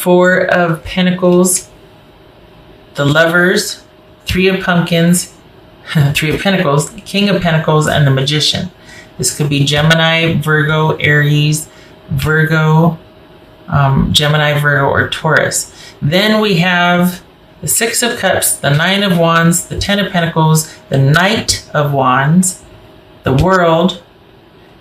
Four of Pentacles, the Lovers, Three of Pumpkins, Three of Pentacles, King of Pentacles, and the Magician. This could be Gemini, Virgo, Aries, Virgo, Gemini, Virgo, or Taurus. Then we have the Six of Cups, the Nine of Wands, the Ten of Pentacles, the Knight of Wands, the World,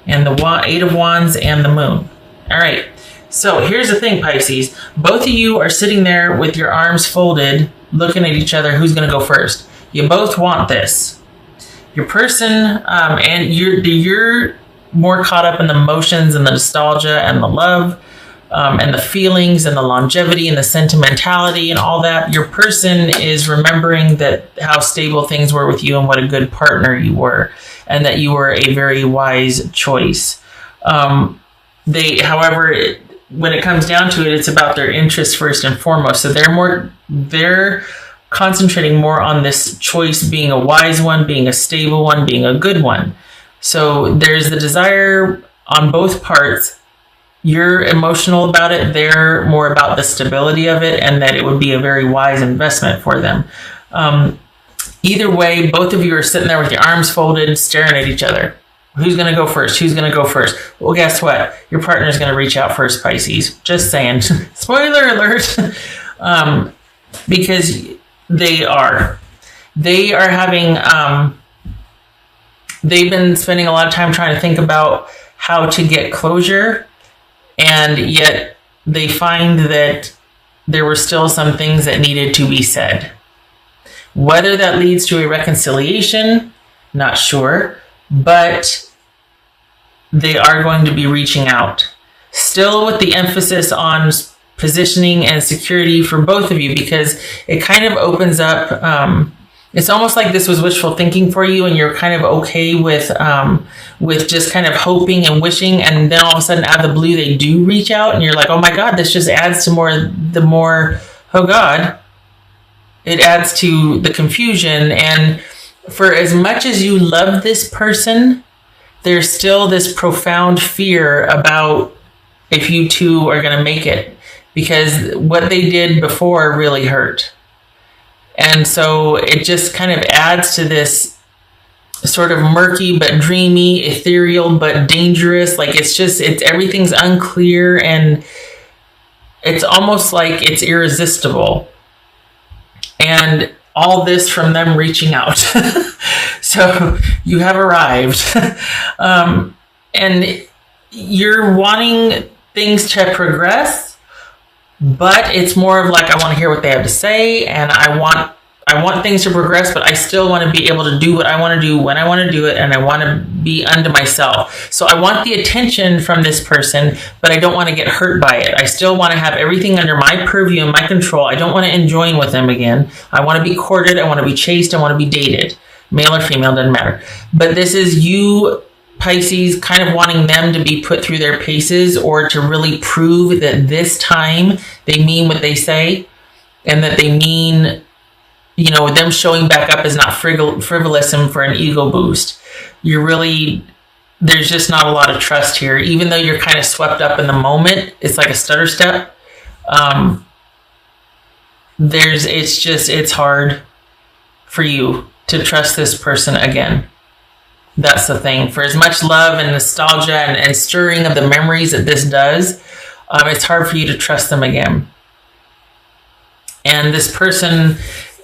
and the Eight of Wands, and the Moon. All right. So here's the thing, Pisces. Both of you are sitting there with your arms folded, looking at each other. Who's going to go first? You both want this. Your person, and you're more caught up in the emotions and the nostalgia and the love, and the feelings and the longevity and the sentimentality and all that. Your person is remembering that how stable things were with you and what a good partner you were, and that you were a very wise choice. However, when it comes down to it, it's about their interests first and foremost. So they're concentrating more on this choice being a wise one, being a stable one, being a good one. So there's the desire on both parts. You're emotional about it. They're more about the stability of it and that it would be a very wise investment for them. Either way, both of you are sitting there with your arms folded, staring at each other. Who's going to go first? Who's going to go first? Well, guess what? Your partner is going to reach out first, Pisces. Just saying. Spoiler alert. Because they are having, they've been spending a lot of time trying to think about how to get closure. And yet they find that there were still some things that needed to be said. Whether that leads to a reconciliation, not sure. But they are going to be reaching out. Still with the emphasis on positioning and security for both of you, because it kind of opens up, it's almost like this was wishful thinking for you and you're kind of okay with just kind of hoping and wishing, and then all of a sudden out of the blue they do reach out and you're like, oh my God, this just adds to oh God, it adds to the confusion. And for as much as you love this person, there's still this profound fear about if you two are going to make it, because what they did before really hurt. And so it just kind of adds to this sort of murky but dreamy, ethereal but dangerous. Like it's everything's unclear and it's almost like it's irresistible. And all this from them reaching out. So you have arrived. And you're wanting things to progress, but it's more of like, I want to hear what they have to say, and I want things to progress, but I still want to be able to do what I want to do when I want to do it, and I want to be unto myself. So I want the attention from this person, but I don't want to get hurt by it. I still want to have everything under my purview and my control. I don't want to enjoin with them again. I want to be courted. I want to be chased. I want to be dated. Male or female, doesn't matter. But this is you, Pisces, kind of wanting them to be put through their paces, or to really prove that this time they mean what they say, and that they mean, them showing back up is not frivolous and for an ego boost. There's just not a lot of trust here. Even though you're kind of swept up in the moment, it's like a stutter step. It's hard for you to trust this person again. That's the thing. For as much love and nostalgia and stirring of the memories that this does, it's hard for you to trust them again. And this person,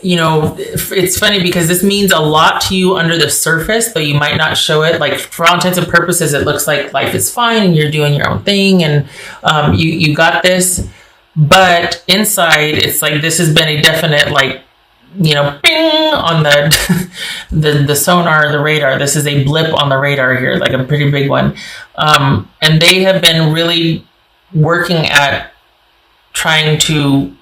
it's funny because this means a lot to you under the surface, though you might not show it. Like, for all intents and purposes, it looks like life is fine and you're doing your own thing and you got this. But inside, it's like this has been a definite, bing on the sonar, the radar. This is a blip on the radar here, like a pretty big one. And they have been really working at trying to...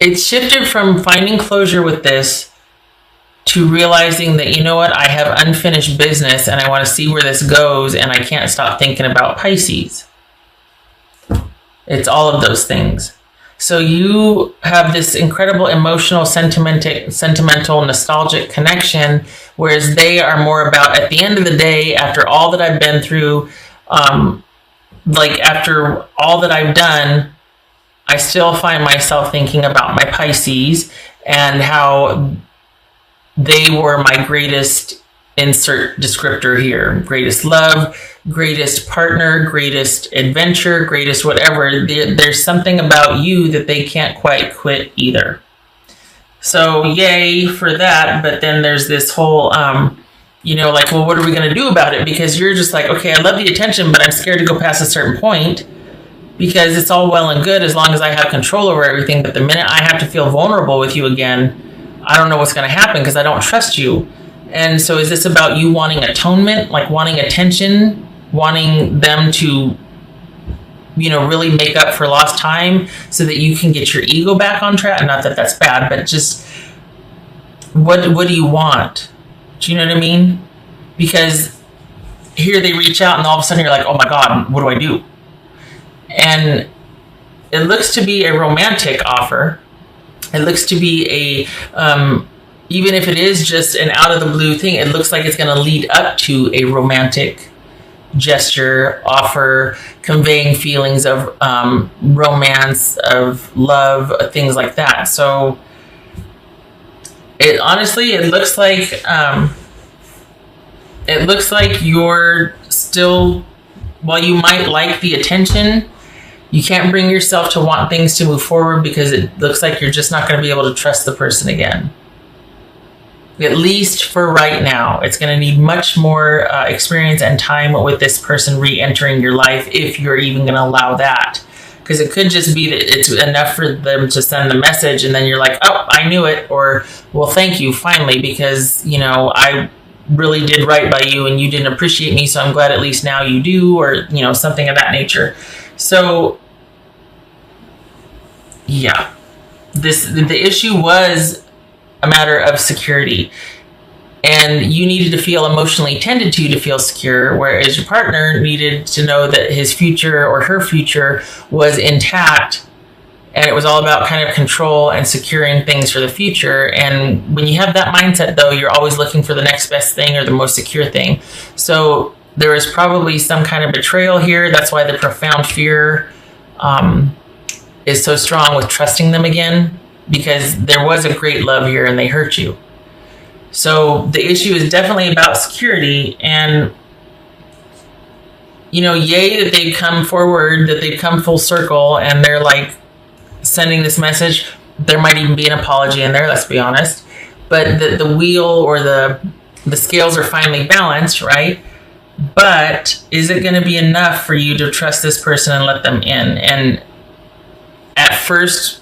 It's shifted from finding closure with this to realizing that, I have unfinished business and I want to see where this goes, and I can't stop thinking about Pisces. It's all of those things. So you have this incredible emotional, sentimental, nostalgic connection, whereas they are more about, at the end of the day, after all that I've been through, after all that I've done, I still find myself thinking about my Pisces and how they were my greatest, insert descriptor here, greatest love, greatest partner, greatest adventure, greatest whatever. There's something about you that they can't quite quit either. So yay for that. But then there's this whole, like, well, what are we going to do about it? Because you're just like, okay, I love the attention, but I'm scared to go past a certain point, because it's all well and good as long as I have control over everything. But the minute I have to feel vulnerable with you again, I don't know what's going to happen because I don't trust you. And so is this about you wanting atonement, like wanting attention, wanting them to, really make up for lost time so that you can get your ego back on track? Not that that's bad, but just what do you want? Do you know what I mean? Because here they reach out and all of a sudden you're like, oh my God, what do I do? And it looks to be a romantic offer. It looks to be even if it is just an out of the blue thing, it looks like it's going to lead up to a romantic gesture, offer, conveying feelings of romance, of love, things like that. So it looks like you're still, while you might like the attention, you can't bring yourself to want things to move forward because it looks like you're just not going to be able to trust the person again. At least for right now. It's going to need much more experience and time with this person re-entering your life, if you're even going to allow that. Because it could just be that it's enough for them to send the message and then you're like, oh, I knew it. Or, well, thank you, finally, because, I really did right by you and you didn't appreciate me, so I'm glad at least now you do, or, something of that nature. So, yeah, the issue was a matter of security, and you needed to feel emotionally tended to feel secure, whereas your partner needed to know that his future or her future was intact, and it was all about kind of control and securing things for the future. And when you have that mindset, though, you're always looking for the next best thing or the most secure thing. So there was probably some kind of betrayal here. That's why the profound fear is so strong with trusting them again, because there was a great love here and they hurt you. So the issue is definitely about security. And, yay that they've come forward, that they've come full circle, and they're like sending this message. There might even be an apology in there, let's be honest. But the wheel or the scales are finally balanced, right? But is it going to be enough for you to trust this person and let them in? And at first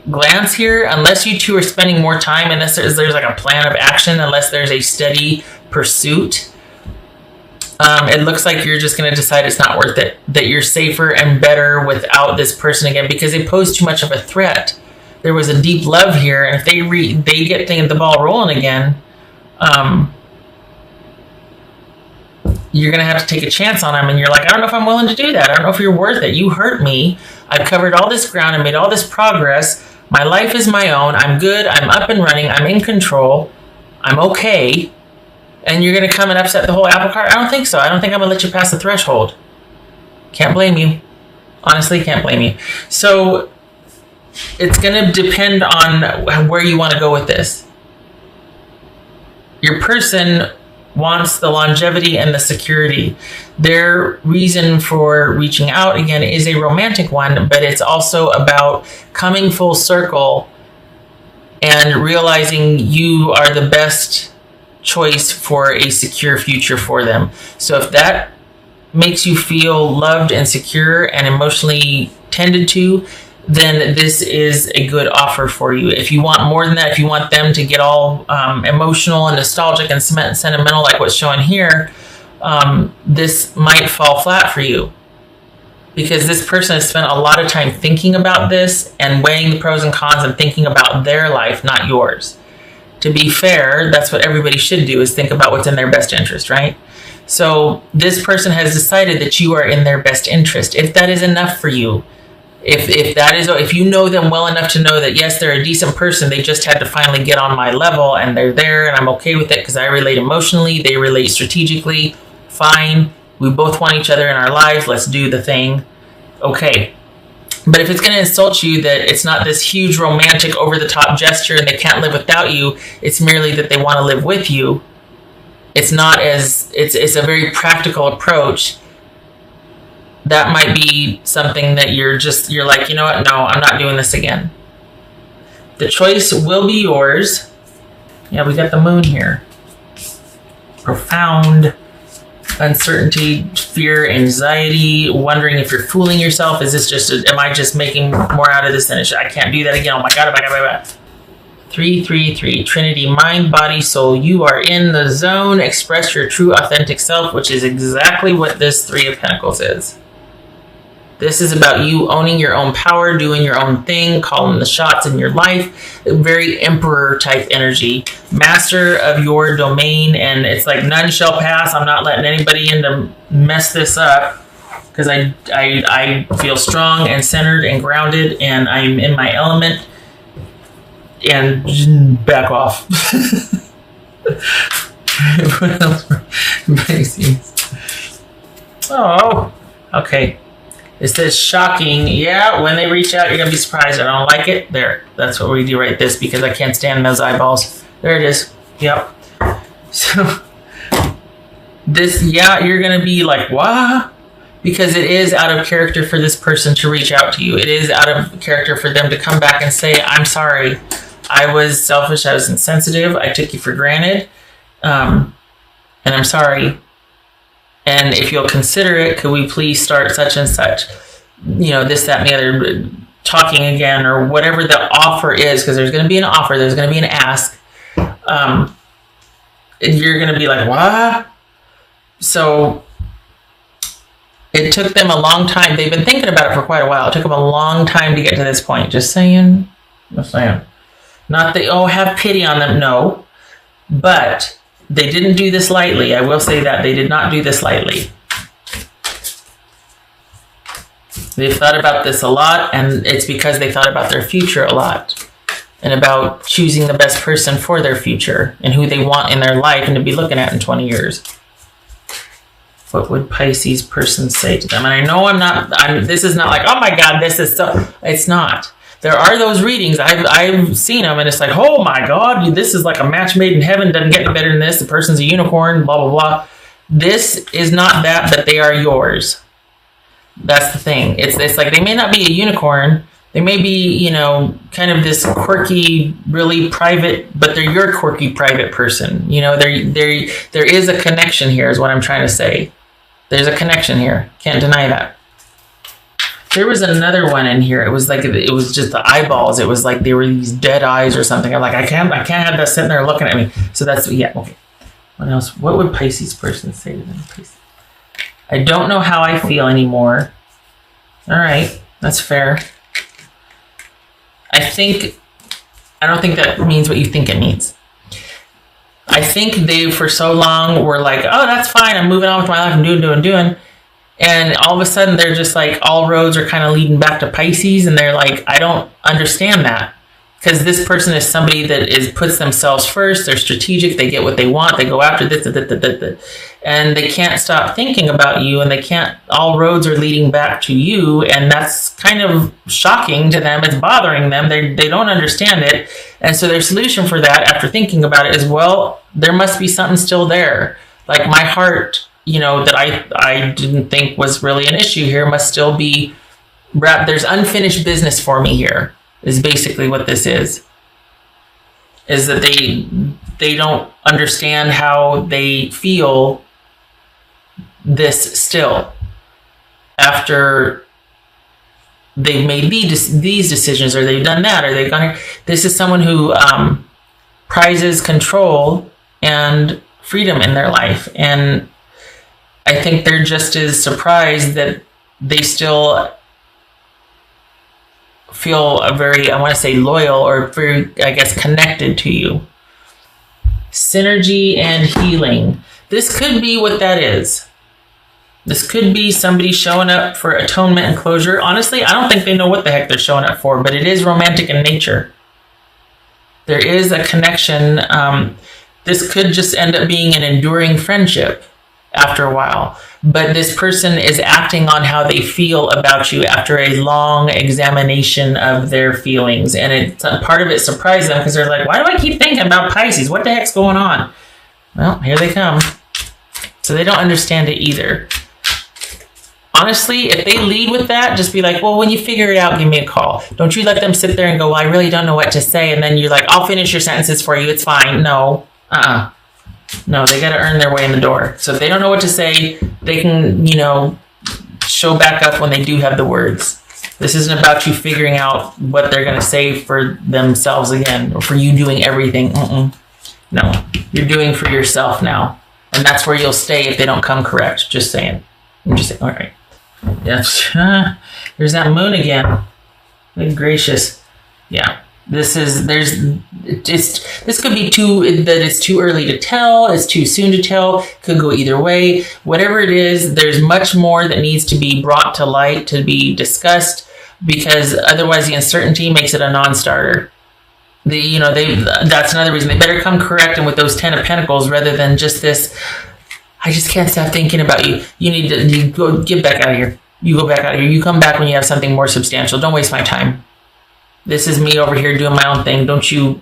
glance here, unless you two are spending more time, unless there's like a plan of action, unless there's a steady pursuit, it looks like you're just going to decide it's not worth it, that you're safer and better without this person again, because they pose too much of a threat. There was a deep love here, and if they get the ball rolling again, you're going to have to take a chance on them, and you're like, I don't know if I'm willing to do that. I don't know if you're worth it. You hurt me. I've covered all this ground and made all this progress. My life is my own. I'm good. I'm up and running. I'm in control. I'm okay. And you're going to come and upset the whole apple cart? I don't think so. I don't think I'm going to let you pass the threshold. Can't blame you. Honestly, can't blame you. So it's going to depend on where you want to go with this. Your person wants the longevity and the security. Their reason for reaching out again is a romantic one, but it's also about coming full circle and realizing you are the best choice for a secure future for them. So if that makes you feel loved and secure and emotionally tended to, then this is a good offer for you. If you want more than that, if you want them to get all emotional and nostalgic and sentimental like what's shown here, this might fall flat for you, because this person has spent a lot of time thinking about this and weighing the pros and cons and thinking about their life, not yours. To be fair, that's what everybody should do, is think about what's in their best interest, right? So this person has decided that you are in their best interest. If that is enough for you, if you know them well enough to know that, yes, they're a decent person, they just had to finally get on my level and they're there and I'm okay with it because I relate emotionally, they relate strategically, fine. We both want each other in our lives. Let's do the thing. Okay. But if it's going to insult you that it's not this huge romantic over-the-top gesture and they can't live without you, it's merely that they want to live with you. It's not as, it's a very practical approach. That might be something that you're like, you know what? No, I'm not doing this again. The choice will be yours. Yeah, we got the moon here. Profound uncertainty, fear, anxiety, wondering if you're fooling yourself. Is this just, am I just making more out of this than it should? I can't do that again. Oh my God, 333, Trinity, mind, body, soul. You are in the zone. Express your true, authentic self, which is exactly what this Three of Pentacles is. This is about you owning your own power, doing your own thing, calling the shots in your life. Very emperor type energy. Master of your domain, and it's like none shall pass. I'm not letting anybody in to mess this up because I feel strong and centered and grounded, and I'm in my element. And back off. What else? Pisces. Oh, okay. It says shocking. Yeah, when they reach out, you're going to be surprised. I don't like it. There. That's what we do right this because I can't stand those eyeballs. There it is. Yep. So, this, yeah, you're going to be like, what? Because it is out of character for this person to reach out to you. It is out of character for them to come back and say, I'm sorry. I was selfish. I was insensitive. I took you for granted. And I'm sorry. And if you'll consider it, could we please start such and such? You know, this, that, and the other, talking again, or whatever the offer is, because there's going to be an offer, there's going to be an ask. You're going to be like, what? So it took them a long time. They've been thinking about it for quite a while. It took them a long time to get to this point. Just saying. Just saying. Not that, oh, have pity on them. No. But they didn't do this lightly. I will say that. They did not do this lightly. They've thought about this a lot, and it's because they thought about their future a lot and about choosing the best person for their future and who they want in their life and to be looking at in 20 years. What would Pisces person say to them? And I know this is not like, oh my God, this is so, it's not. There are those readings. I've seen them, and it's like, oh my God, this is like a match made in heaven. Doesn't get any better than this. The person's a unicorn, blah, blah, blah. This is not that, but they are yours. That's the thing. It's like they may not be a unicorn. They may be, you know, kind of this quirky, really private, but they're your quirky, private person. You know, there is a connection here is what I'm trying to say. There's a connection here. Can't deny that. There was another one in here. It was like, it was just the eyeballs. It was like they were these dead eyes or something. I'm like, I can't have that sitting there looking at me. So that's, yeah, okay. What else? What would Pisces person say to them? I don't know how I feel anymore. All right, that's fair. I don't think that means what you think it means. I think they, for so long, were like, oh, that's fine. I'm moving on with my life. I'm doing. And all of a sudden, they're just like, all roads are kind of leading back to Pisces. And they're like, I don't understand that. Because this person is somebody that puts themselves first. They're strategic. They get what they want. They go after this. And they can't stop thinking about you. And all roads are leading back to you. And that's kind of shocking to them. It's bothering them. They don't understand it. And so their solution for that, after thinking about it, is, well, there must be something still there. Like my heart, you know, that I didn't think was really an issue here must still be wrapped. There's unfinished business for me here, is basically what this is that they don't understand how they feel this still after they've made these decisions, or they've done that, or they've gone here. This is someone who prizes control and freedom in their life. And I think they're just as surprised that they still feel very, I want to say, loyal, or very, I guess, connected to you. Synergy and healing. This could be what that is. This could be somebody showing up for atonement and closure. Honestly, I don't think they know what the heck they're showing up for, but it is romantic in nature. There is a connection. This could just end up being an enduring friendship. after a while. But this person is acting on how they feel about you after a long examination of their feelings. And it's part of it surprised them because they're like, why do I keep thinking about Pisces? What the heck's going on? Well, here they come. So they don't understand it either. Honestly, if they lead with that, just be like, well, when you figure it out, give me a call. Don't you let them sit there and go, well, I really don't know what to say. And then you're like, I'll finish your sentences for you. It's fine. No. No, they got to earn their way in the door. So if they don't know what to say, they can, show back up when they do have the words. This isn't about you figuring out what they're going to say for themselves again, or for you doing everything. No, you're doing for yourself now. And that's where you'll stay if they don't come correct. Just saying. I'm just saying, all right. Yes. There's that moon again. Good gracious. Yeah. This could be it's too early to tell, it's too soon to tell, could go either way. Whatever it is, there's much more that needs to be brought to light, to be discussed, because otherwise the uncertainty makes it a non-starter. That's another reason they better come correct and with those 10 of Pentacles rather than just this, I just can't stop thinking about you. You go get back out of here. You go back out of here. You come back when you have something more substantial. Don't waste my time. This is me over here doing my own thing. Don't you,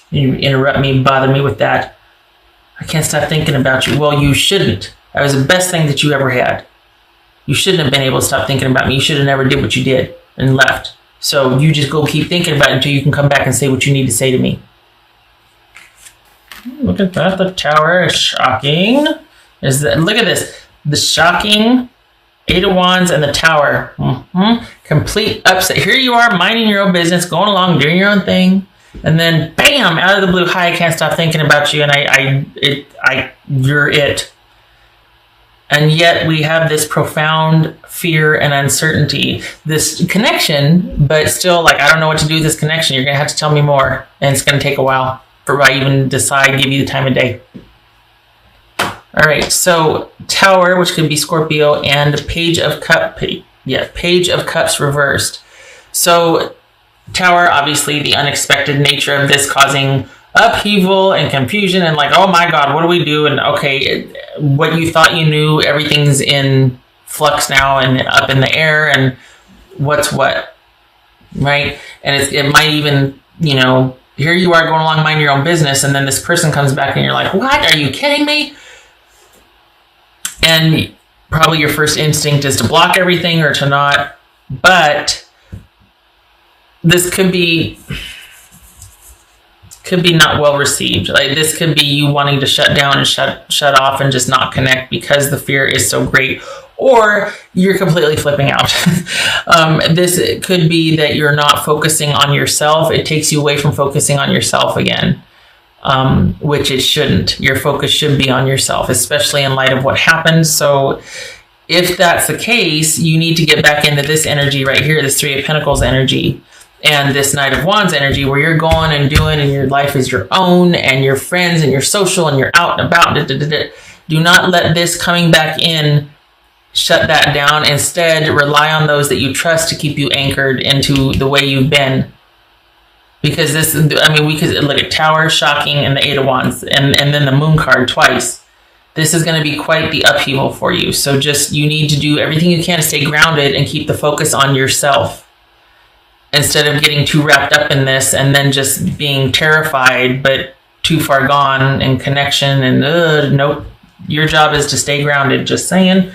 you interrupt me, bother me with that. I can't stop thinking about you. Well, you shouldn't. That was the best thing that you ever had. You shouldn't have been able to stop thinking about me. You should have never did what you did and left. So you just go keep thinking about it until you can come back and say what you need to say to me. Look at that. The Tower is shocking. Look at this. The shocking 8 of Wands and the Tower. Complete upset. Here you are minding your own business, going along, doing your own thing. And then bam, out of the blue, hi, I can't stop thinking about you. And you're it. And yet we have this profound fear and uncertainty, this connection, but still I don't know what to do with this connection. You're going to have to tell me more. And it's going to take a while before I even decide, give you the time of day. All right, so Tower, which could be Scorpio, and Page of Cups reversed. So Tower, obviously the unexpected nature of this causing upheaval and confusion and oh my God, what do we do? And okay, what you thought you knew, everything's in flux now and up in the air and what's what, right? And it might even, here you are going along minding your own business and then this person comes back and you're like, what? Are you kidding me? And probably your first instinct is to block everything or to not, but this could be not well received. This could be you wanting to shut down and shut off and just not connect because the fear is so great, or you're completely flipping out. This could be that you're not focusing on yourself. It takes you away from focusing on yourself again. Which it shouldn't. Your focus should be on yourself, especially in light of what happened. So if that's the case, you need to get back into this energy right here, this 3 of Pentacles energy and this Knight of Wands energy where you're going and doing and your life is your own and your friends and your social and you're out and about. Do not let this coming back in shut that down. Instead, rely on those that you trust to keep you anchored into the way you've been. Because we could look at Tower, shocking, and the 8 of Wands, and then the Moon card twice. This is going to be quite the upheaval for you. So you need to do everything you can to stay grounded and keep the focus on yourself. Instead of getting too wrapped up in this and then just being terrified, but too far gone in connection and nope. Your job is to stay grounded, just saying.